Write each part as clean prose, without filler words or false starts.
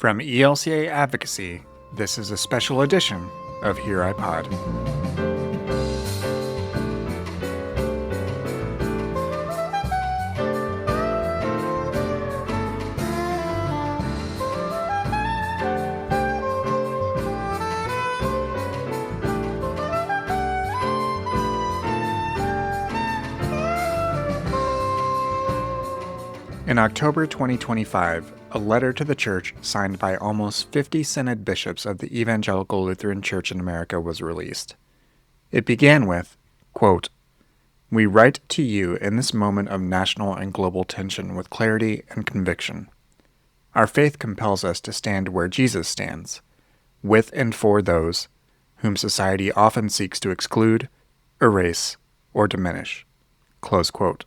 From ELCA Advocacy, this is a special edition of Here I Pod. In October 2025, a letter to the Church signed by almost 50 Synod bishops of the Evangelical Lutheran Church in America was released. It began with, quote, "We write to you in this moment of national and global tension with clarity and conviction. Our faith compels us to stand where Jesus stands, with and for those whom society often seeks to exclude, erase, or diminish." Close quote.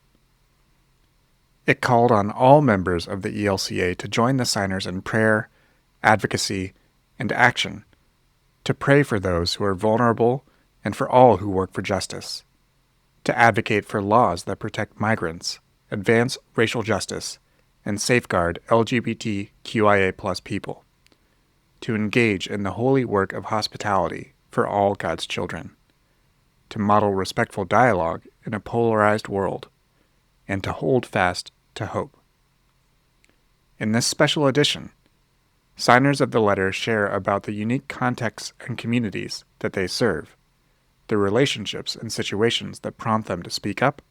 It called on all members of the ELCA to join the signers in prayer, advocacy, and action, to pray for those who are vulnerable and for all who work for justice, to advocate for laws that protect migrants, advance racial justice, and safeguard LGBTQIA+ people, to engage in the holy work of hospitality for all God's children, to model respectful dialogue in a polarized world, and to hold fast to hope. In this special edition, signers of the letter share about the unique contexts and communities that they serve, the relationships and situations that prompt them to speak up,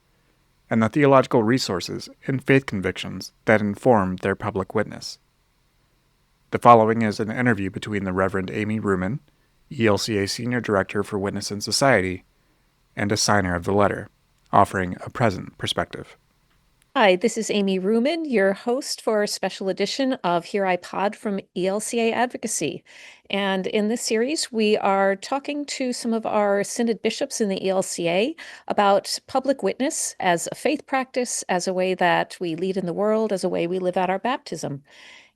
and the theological resources and faith convictions that inform their public witness. The following is an interview between the Reverend Amy Reumann, ELCA Senior Director for Witness in Society, and a signer of the letter, offering a present perspective. Hi, this is Amy Reumann, your host for a special edition of Here I Pod from ELCA Advocacy. And in this series, we are talking to some of our synod bishops in the ELCA about public witness as a faith practice, as a way that we lead in the world, as a way we live out our baptism.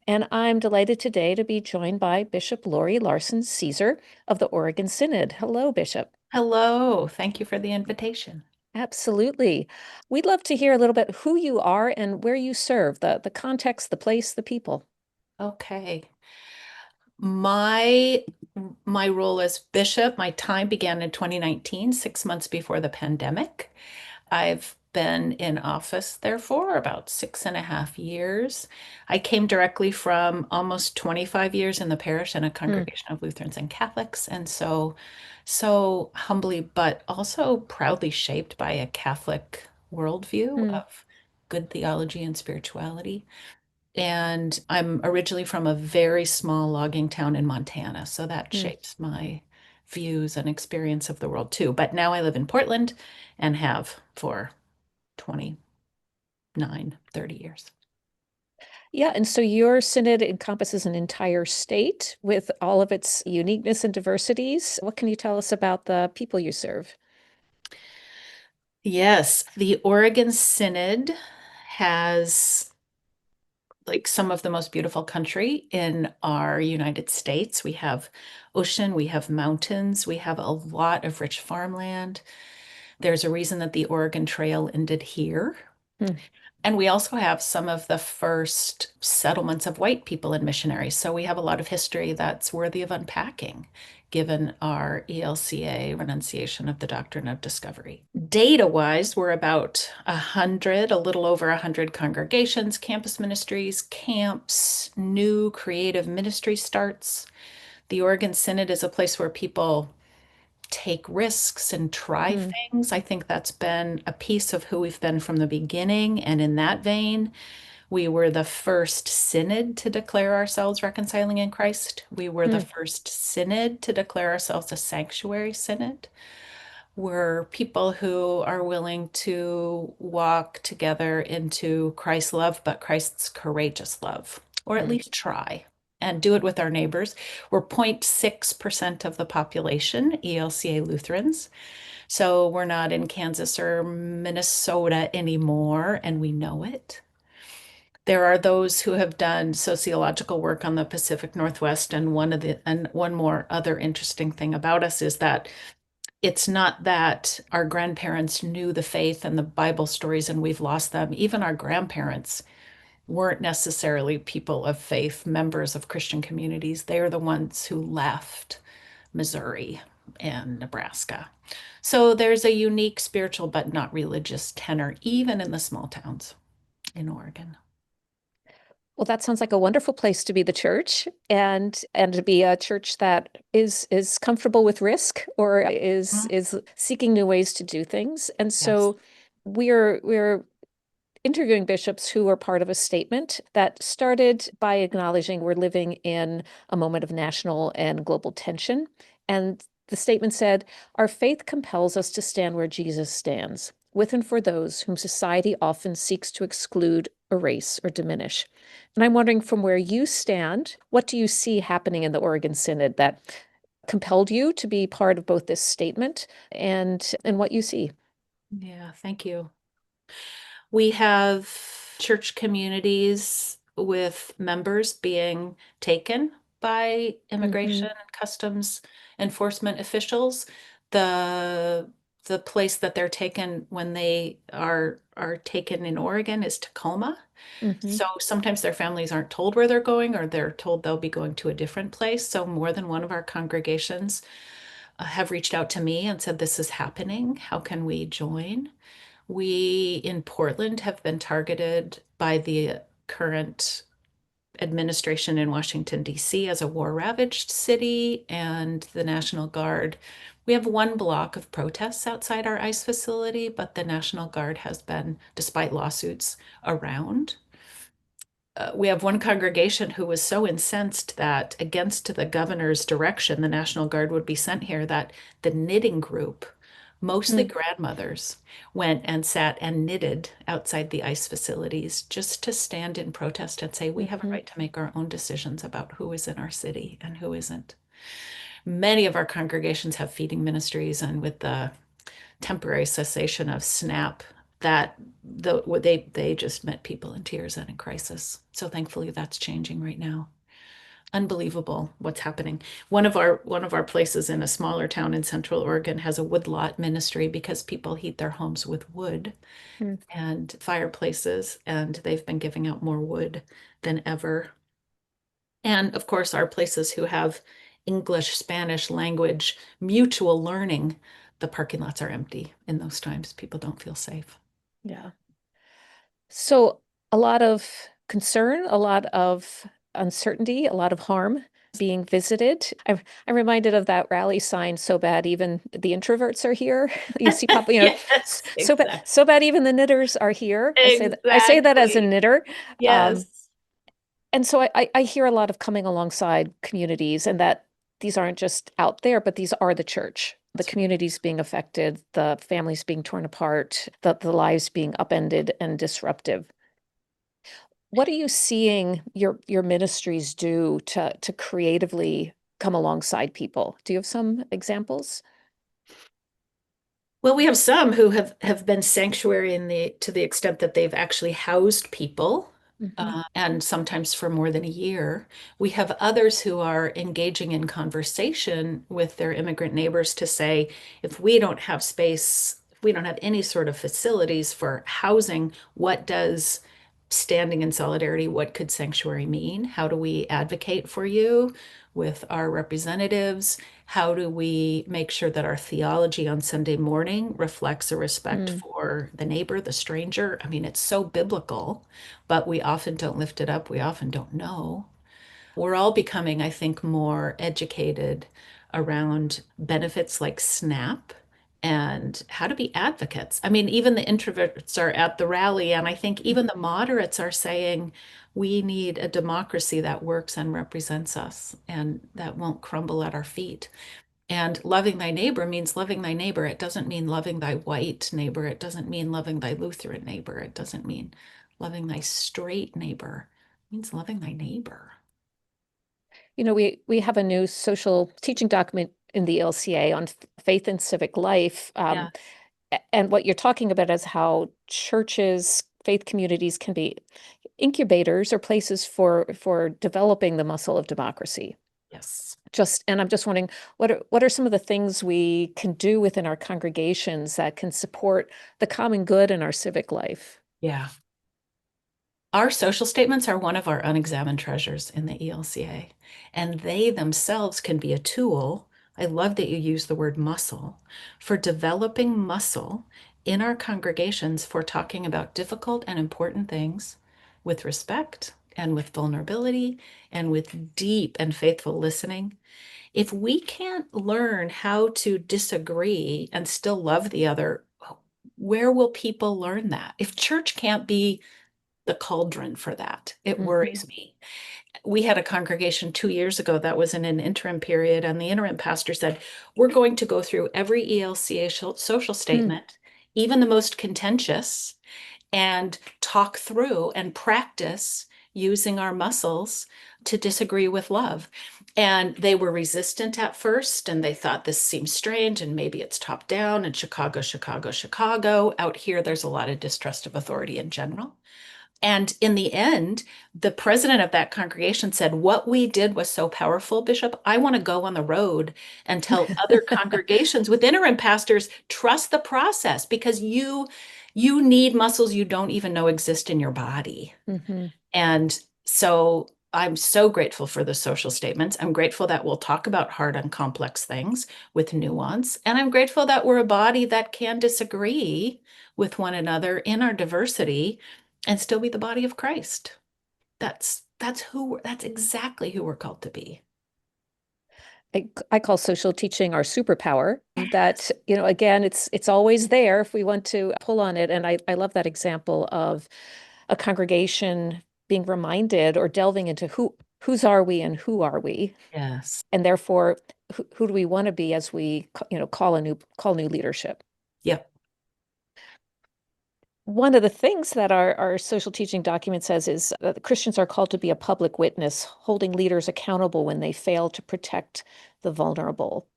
And I'm delighted today to be joined by Bishop Laurie Larson Caesar of the Oregon Synod. Hello, Bishop. Hello, thank you for the invitation. Absolutely. We'd love to hear a little bit who you are and where you serve, the context, the place, the people. Okay. My role as bishop, my time began in 2019, 6 months before the pandemic. I've been in office there for about 6.5 years. I came directly from almost 25 years in the parish in a congregation of Lutherans and Catholics, and so humbly, but also proudly shaped by a Catholic worldview of good theology and spirituality. And I'm originally from a very small logging town in Montana, so that shapes my views and experience of the world too. But now I live in Portland and have for 29, 30 years. Yeah, and so your synod encompasses an entire state with all of its uniqueness and diversities. What can you tell us about the people you serve? Yes, the Oregon Synod has like some of the most beautiful country in our United States. We have ocean, we have mountains, we have a lot of rich farmland. There's a reason that the Oregon Trail ended here. And we also have some of the first settlements of white people and missionaries. So we have a lot of history that's worthy of unpacking, given our ELCA renunciation of the doctrine of discovery. Data-wise, we're about 100, a little over 100 congregations, campus ministries, camps, new creative ministry starts. The Oregon Synod is a place where people take risks and try things. I think that's been a piece of who we've been from the beginning. And in that vein, we were the first synod to declare ourselves reconciling in Christ. We were the first synod to declare ourselves a sanctuary synod. We're people who are willing to walk together into Christ's love, but Christ's courageous love, or at least try. And do it with our neighbors. We're 0.6% of the population, ELCA Lutherans. So we're not in Kansas or Minnesota anymore, and we know it. There are those who have done sociological work on the Pacific Northwest, and one more other interesting thing about us is that it's not that our grandparents knew the faith and the Bible stories and we've lost them. Even our grandparents weren't necessarily people of faith, members of Christian communities. They are the ones who left Missouri and Nebraska. So there's a unique spiritual but not religious tenor, even in the small towns in Oregon. Well, that sounds like a wonderful place to be the church, and to be a church that is comfortable with risk, or is seeking new ways to do things. And Yes. so we're interviewing bishops who are part of a statement that started by acknowledging we're living in a moment of national and global tension. And the statement said, "Our faith compels us to stand where Jesus stands, with and for those whom society often seeks to exclude, erase, or diminish." And I'm wondering, from where you stand, what do you see happening in the Oregon Synod that compelled you to be part of both this statement and what you see? Yeah, thank you. We have church communities with members being taken by immigration and customs enforcement officials. The the place that they're taken when they are taken in Oregon is Tacoma. Mm-hmm. So sometimes their families aren't told where they're going, or they're told they'll be going to a different place. So more than one of our congregations have reached out to me and said, "This is happening. How can we join?" We in Portland have been targeted by the current administration in Washington, D.C. as a war-ravaged city, and the National Guard. We have one block of protests outside our ICE facility, but the National Guard has been, despite lawsuits, around. We have one congregation who was so incensed that, against the governor's direction, the National Guard would be sent here, that the knitting group, mostly grandmothers, went and sat and knitted outside the ICE facilities just to stand in protest and say, we have a right to make our own decisions about who is in our city and who isn't. Many of our congregations have feeding ministries, and with the temporary cessation of SNAP, that they just met people in tears and in crisis. So thankfully that's changing right now. Unbelievable what's happening. One of our places in a smaller town in Central Oregon has a woodlot ministry because people heat their homes with wood and fireplaces, and they've been giving out more wood than ever. And of course, our places who have English, Spanish language mutual learning, the parking lots are empty in those times. People don't feel safe. Yeah. So a lot of concern, a lot of uncertainty, a lot of harm being visited. I'm reminded of that rally sign, "So bad even the introverts are here." You see Yes, exactly. so bad even the knitters are here. I say that as a Exactly. knitter. Um, Yes. and so I hear a lot of coming alongside communities, and that these aren't just out there, but these are the church. The That's right. communities being affected, the families being torn apart, the lives being upended and disruptive. What are you seeing your ministries do to creatively come alongside people? Do you have some examples? Well, we have some who have been sanctuary in the to the extent that they've actually housed people, Hmm. and sometimes for more than a year. We have others who are engaging in conversation with their immigrant neighbors to say, if we don't have space, if we don't have any sort of facilities for housing, what does standing in solidarity, what could sanctuary mean? How do we advocate for you with our representatives? How do we make sure that our theology on Sunday morning reflects a respect Mm. for the neighbor, the stranger? I mean, it's so biblical, but we often don't lift it up. We often don't know. We're all becoming, I think, more educated around benefits like SNAP and how to be advocates. I mean, even the introverts are at the rally, and I think even the moderates are saying we need a democracy that works and represents us and that won't crumble at our feet. And loving thy neighbor means loving thy neighbor. It doesn't mean loving thy white neighbor. It doesn't mean loving thy Lutheran neighbor. It doesn't mean loving thy straight neighbor. It means loving thy neighbor. We have a new social teaching document in the ELCA on faith and civic life. Yeah. And what you're talking about is how churches, faith communities can be incubators or places for developing the muscle of democracy. Yes. And I'm just wondering, what are some of the things we can do within our congregations that can support the common good in our civic life? Yeah. Our social statements are one of our unexamined treasures in the ELCA, and they themselves can be a tool. I love that you use the word muscle for developing muscle in our congregations for talking about difficult and important things with respect and with vulnerability and with deep and faithful listening. If we can't learn how to disagree and still love the other, where will people learn that? If church can't be the cauldron for that, it worries me. We had a congregation 2 years ago that was in an interim period, and the interim pastor said, we're going to go through every ELCA social statement, even the most contentious, and talk through and practice using our muscles to disagree with love. And they were resistant at first, and they thought this seems strange, and maybe it's top down, and Chicago, Chicago, Chicago. Out here, there's a lot of distrust of authority in general. And in the end, the president of that congregation said, what we did was so powerful, Bishop. I want to go on the road and tell other congregations with interim pastors, trust the process, because you need muscles you don't even know exist in your body. And so I'm so grateful for the social statements. I'm grateful that we'll talk about hard and complex things with nuance. And I'm grateful that we're a body that can disagree with one another in our diversity and still be the body of Christ. That's exactly who we're called to be. I call social teaching our superpower. That, again, it's always there if we want to pull on it. And I love that example of a congregation being reminded or delving into whose are we and who are we? Yes. And therefore, who do we want to be as we, call new leadership? Yep. One of the things that our social teaching document says is that Christians are called to be a public witness, holding leaders accountable when they fail to protect the vulnerable.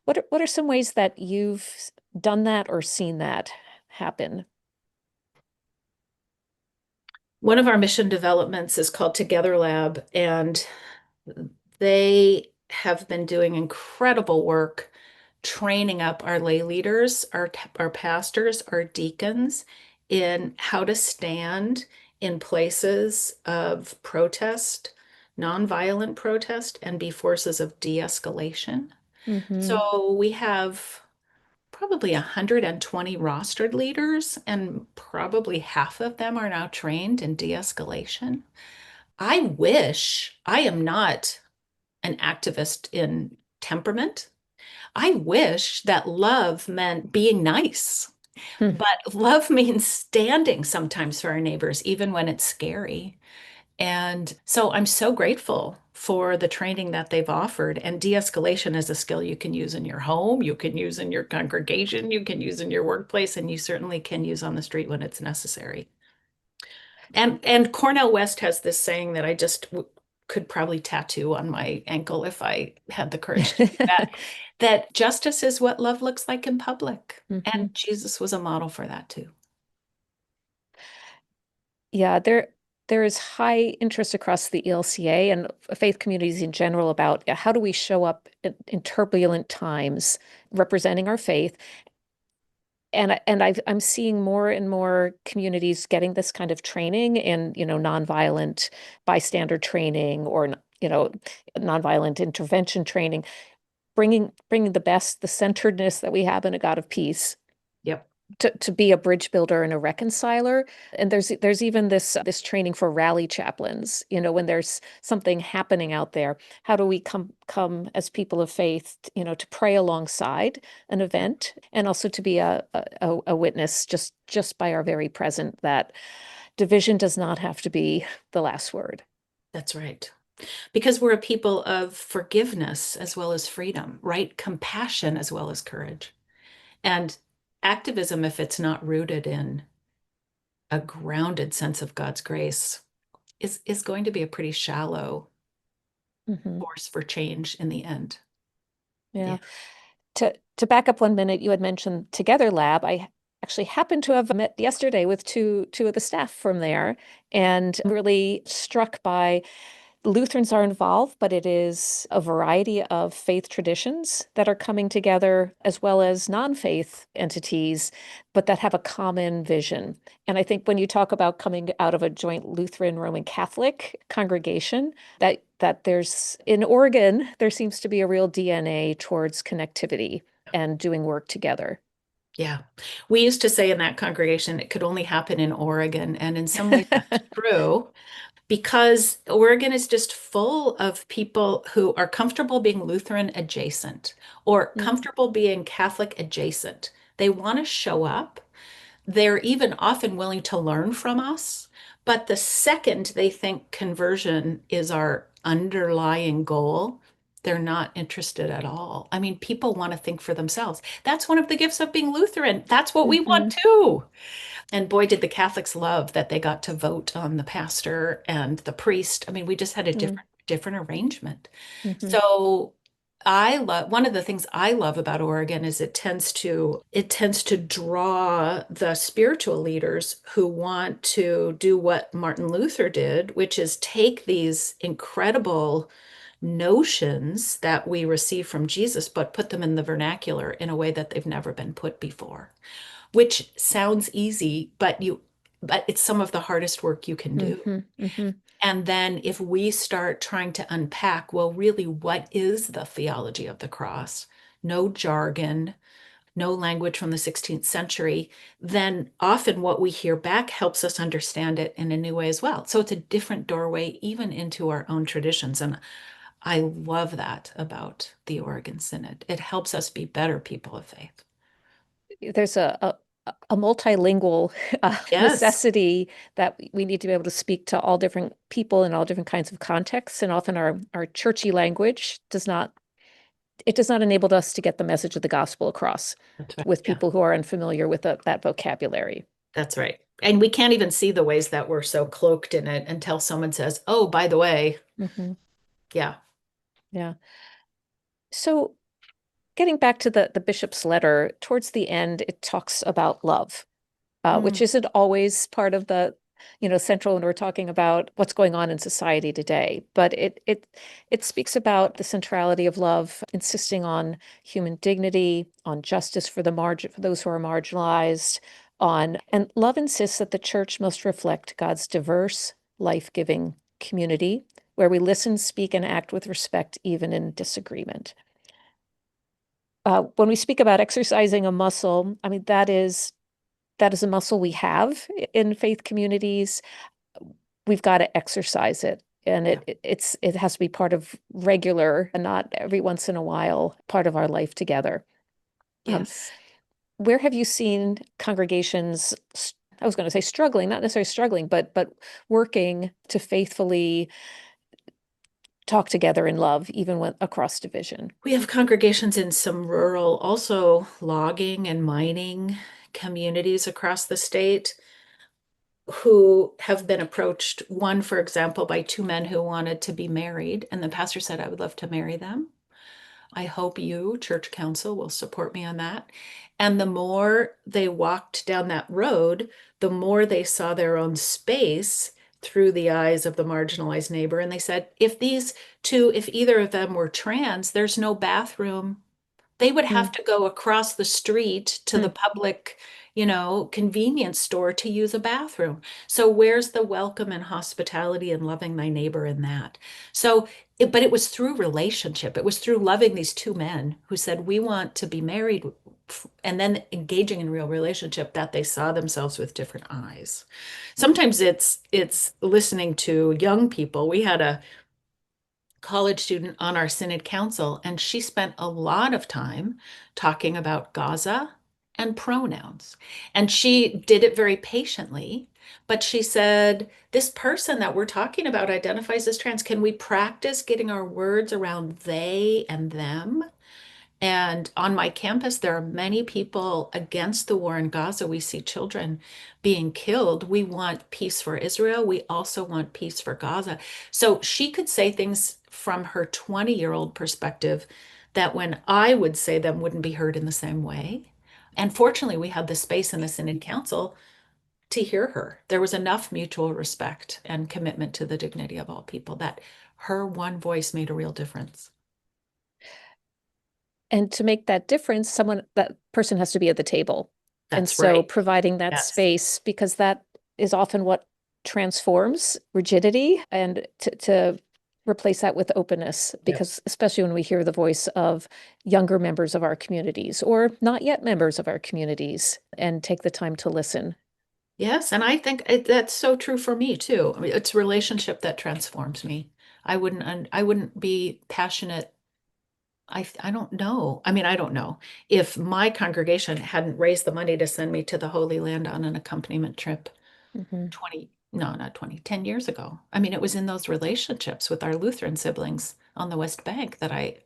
What are some ways that you've done that or seen that happen? One of our mission developments is called Together Lab, and they have been doing incredible work training up our lay leaders, our pastors, our deacons in how to stand in places of protest, nonviolent protest, and be forces of de-escalation. So we have probably 120 rostered leaders, and probably half of them are now trained in de-escalation. I wish I am not an activist in temperament. I wish that love meant being nice, but love means standing sometimes for our neighbors, even when it's scary. And so I'm so grateful for the training that they've offered. And de-escalation is a skill you can use in your home, you can use in your congregation, you can use in your workplace, and you certainly can use on the street when it's necessary. And Cornell West has this saying that I just could probably tattoo on my ankle if I had the courage to do that, that justice is what love looks like in public. And Jesus was a model for that too. Yeah, there is high interest across the ELCA and faith communities in general about how do we show up in turbulent times representing our faith. And I'm seeing more and more communities getting this kind of training in, nonviolent bystander training or, nonviolent intervention training, bringing the centeredness that we have in a God of peace. Yep. To be a bridge builder and a reconciler. And there's even this training for rally chaplains, when there's something happening out there, how do we come as people of faith, to pray alongside an event and also to be a witness just by our very present, that division does not have to be the last word. That's right. Because we're a people of forgiveness as well as freedom, right? Compassion as well as courage. And activism, if it's not rooted in a grounded sense of God's grace, is going to be a pretty shallow force for change in the end. Yeah. To back up 1 minute, you had mentioned Together Lab. I actually happened to have met yesterday with two of the staff from there, and I'm really struck by Lutherans are involved, but it is a variety of faith traditions that are coming together, as well as non-faith entities, but that have a common vision. And I think when you talk about coming out of a joint Lutheran Roman Catholic congregation, that there's in Oregon, there seems to be a real DNA towards connectivity and doing work together. Yeah. We used to say in that congregation it could only happen in Oregon. And in some ways that's true, because Oregon is just full of people who are comfortable being Lutheran adjacent or Mm, comfortable being Catholic adjacent. They want to show up. They're even often willing to learn from us. But the second they think conversion is our underlying goal, they're not interested at all. I mean, people want to think for themselves. That's one of the gifts of being Lutheran. That's what we want mhm, too. And boy, did the Catholics love that they got to vote on the pastor and the priest. I mean, we just had a mm, different arrangement. mhm, So I love one of the things I love about Oregon is it tends to draw the spiritual leaders who want to do what Martin Luther did, which is take these incredible notions that we receive from Jesus, but put them in the vernacular in a way that they've never been put before, which sounds easy, but it's some of the hardest work you can do. mhm, mhm, And then if we start trying to unpack, well, really, what is the theology of the cross? No jargon, no language from the 16th century, then often what we hear back helps us understand it in a new way as well. So it's a different doorway even into our own traditions. And I love that about the Oregon Synod. It helps us be better people of faith. there's a multilingual Yes, necessity that we need to be able to speak to all different people in all different kinds of contexts. And often our churchy language does not enable us to get the message of the gospel across that's right. with Yeah. people who are unfamiliar with that vocabulary. That's right. And we can't even see the ways that we're so cloaked in it until someone says, oh, by the way, Hmm. yeah. Yeah. So getting back to the bishop's letter, towards the end, it talks about love, which Mm. isn't always part of the, central when we're talking about what's going on in society today. But it speaks about the centrality of love, insisting on human dignity, on justice for for those who are marginalized, and love insists that the church must reflect God's diverse, life-giving community, where we listen, speak, and act with respect, even in disagreement. When we speak about exercising a muscle, I mean, that is a muscle we have in faith communities. We've got to exercise it. And Yeah. it has to be part of regular and not every once in a while part of our life together. Um, Yes. where have you seen congregations, I was going to say struggling, not necessarily struggling, but working to faithfully talk together in love, even when across division? We have congregations in some rural, also logging and mining communities across the state who have been approached, one, for example, by two men who wanted to be married. And the pastor said, I would love to marry them. I hope you, church council, will support me on that. And the more they walked down that road, the more they saw their own space through the eyes of the marginalized neighbor. And they said, if these two, if either of them were trans, there's no bathroom. They would have Mm, to go across the street to the mm, public, convenience store to use a bathroom. So where's the welcome and hospitality and loving thy neighbor in that? So, but it was through relationship. It was through loving these two men who said, we want to be married, and then engaging in real relationship that they saw themselves with different eyes. Sometimes it's listening to young people. We had a college student on our synod council, and she spent a lot of time talking about Gaza and pronouns. And she did it very patiently, but she said, this person that we're talking about identifies as trans. Can we practice getting our words around they and them? And on my campus, there are many people against the war in Gaza. We see children being killed. We want peace for Israel. We also want peace for Gaza. So she could say things from her 20-year-old perspective that when I would say them wouldn't be heard in the same way. And fortunately, we had the space in the Synod Council to hear her. There was enough mutual respect and commitment to the dignity of all people that her one voice made a real difference. And to make that difference, that person has to be at the table. And That's so right. providing that Yes. space, because that is often what transforms rigidity, and to replace that with openness, Yep. because especially when we hear the voice of younger members of our communities or not yet members of our communities and take the time to listen. Yes, and I think that's so true for me too. I mean, it's relationship that transforms me. I wouldn't be passionate. I don't know. I mean, I don't know if my congregation hadn't raised the money to send me to the Holy Land on an accompaniment trip Mhm. 20, no, not 20, 10 years ago. I mean, it was in those relationships with our Lutheran siblings on the West Bank that I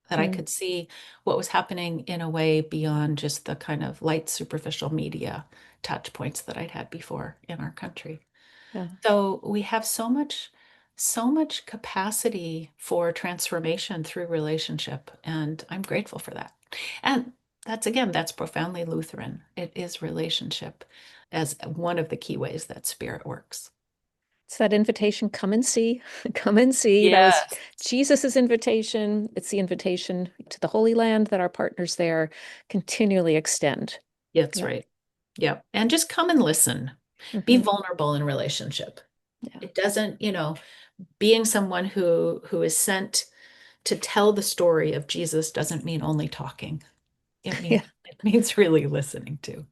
Mm. could see what was happening in a way beyond just the kind of light superficial media touch points that I'd had before in our country. Yeah. So we have so much capacity for transformation through relationship, and I'm grateful for that. And that's profoundly Lutheran. It is relationship as one of the key ways that spirit works. It's that invitation, come and see, come and see. That was Yes. Jesus's invitation. It's the invitation to the Holy Land that our partners there continually extend. That's Yeah. right. Yep. And just come and listen. Be Hmm. vulnerable in relationship. Yeah. It doesn't, being someone who is sent to tell the story of Jesus doesn't mean only talking. It Yeah. means really listening to.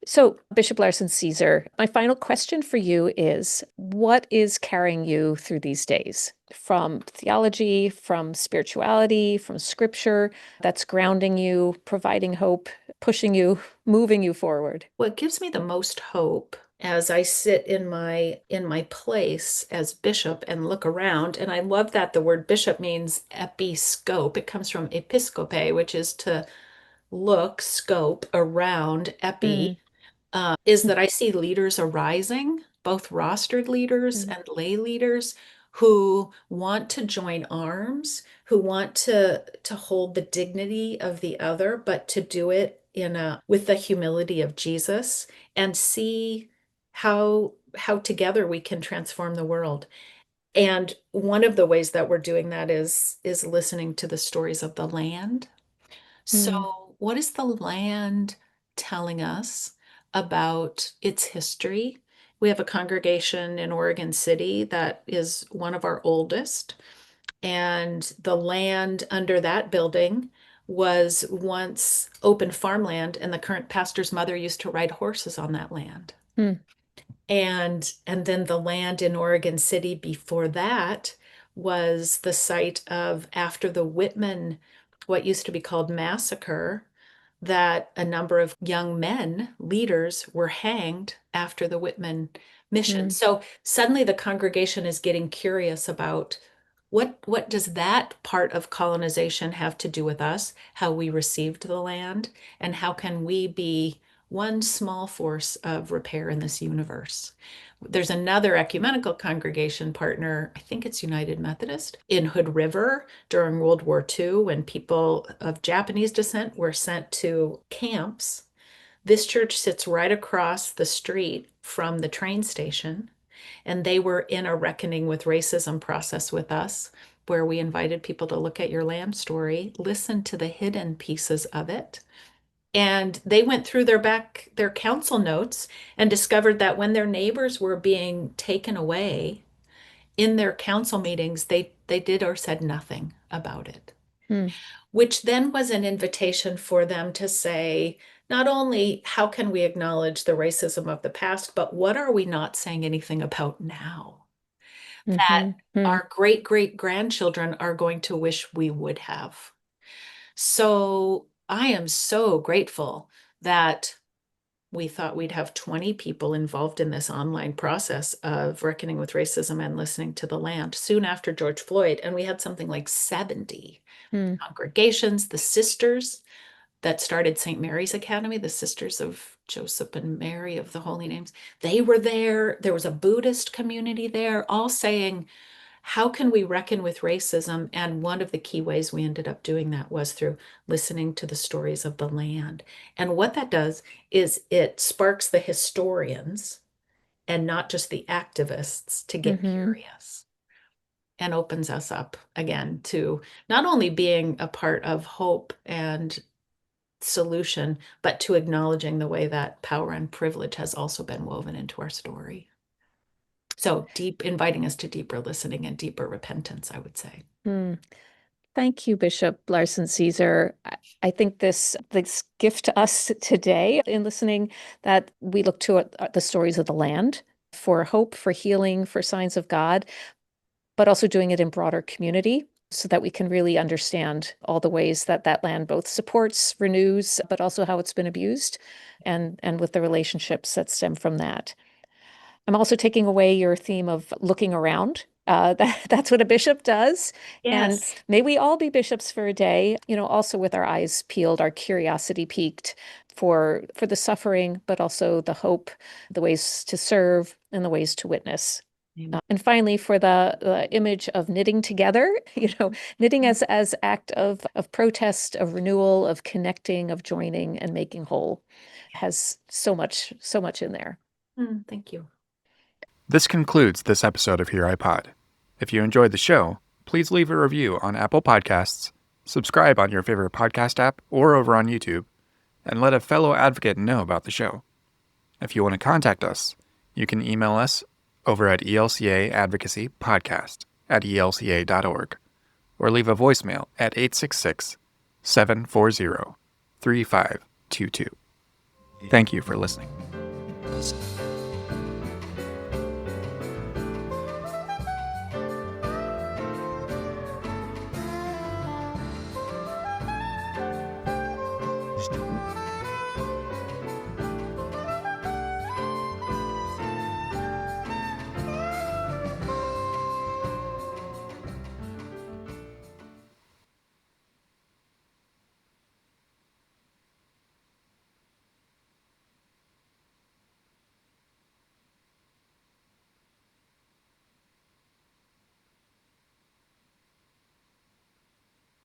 So, Bishop Larson Caesar, my final question for you is, what is carrying you through these days? From theology, from spirituality, from scripture, that's grounding you, providing hope, pushing you, moving you forward? What gives me the most hope as I sit in my place as bishop and look around, and I love that the word bishop means episcope. It comes from episcope, which is to look, scope around, Mm, is that I see leaders arising, both rostered leaders mm, and lay leaders who want to join arms, who want to hold the dignity of the other, but to do it in a with the humility of Jesus and see how together we can transform the world. And one of the ways that we're doing that is listening to the stories of the land. mm, So, what is the land telling us about its history? We have a congregation in Oregon City that is one of our oldest, and the land under that building was once open farmland, and the current pastor's mother used to ride horses on that land. mm, And then the land in Oregon City before that was the site of after the Whitman, what used to be called massacre, that a number of young men, leaders, were hanged after the Whitman mission. mm, So suddenly the congregation is getting curious about what does that part of colonization have to do with us, how we received the land, and how can we be one small force of repair in this universe? There's another ecumenical congregation partner, I think it's United Methodist, in Hood River during World War II when people of Japanese descent were sent to camps. This church sits right across the street from the train station, and they were in a reckoning with racism process with us, where we invited people to look at your land story, listen to the hidden pieces of it. And they went through their council notes and discovered that when their neighbors were being taken away in their council meetings, they did or said nothing about it, mm, which then was an invitation for them to say, not only how can we acknowledge the racism of the past, but what are we not saying anything about now that mhm, mm. our great great grandchildren are going to wish we would have? So I am so grateful that we thought we'd have 20 people involved in this online process of reckoning with racism and listening to the land soon after George Floyd. And we had something like 70 Mm, congregations, the sisters that started St. Mary's Academy, the Sisters of Joseph and Mary of the Holy Names. They were there. There was a Buddhist community there, all saying, how can we reckon with racism? And one of the key ways we ended up doing that was through listening to the stories of the land. And what that does is it sparks the historians and not just the activists to get mhm. curious. and opens us up again to not only being a part of hope and solution, but to acknowledging the way that power and privilege has also been woven into our story. So inviting us to deeper listening and deeper repentance, I would say. Thank you, Bishop Larson Caesar. I think this gift to us today in listening, that we look to the stories of the land for hope, for healing, for signs of God, but also doing it in broader community so that we can really understand all the ways that that land both supports, renews, but also how it's been abused, and with the relationships that stem from that. I'm also taking away your theme of looking around. That's what a bishop does. And Yes. may we all be bishops for a day, also with our eyes peeled, our curiosity piqued for the suffering, but also the hope, the ways to serve, and the ways to witness. And finally, for the image of knitting together, knitting as act of protest, of renewal, of connecting, of joining and making whole, has so much in there. Thank you. This concludes this episode of Here I Pod. If you enjoyed the show, please leave a review on Apple Podcasts, subscribe on your favorite podcast app or over on YouTube, and let a fellow advocate know about the show. If you want to contact us, you can email us over at ELCA Advocacy Podcast at elca.org, or leave a voicemail at 866-740-3522. Thank you for listening.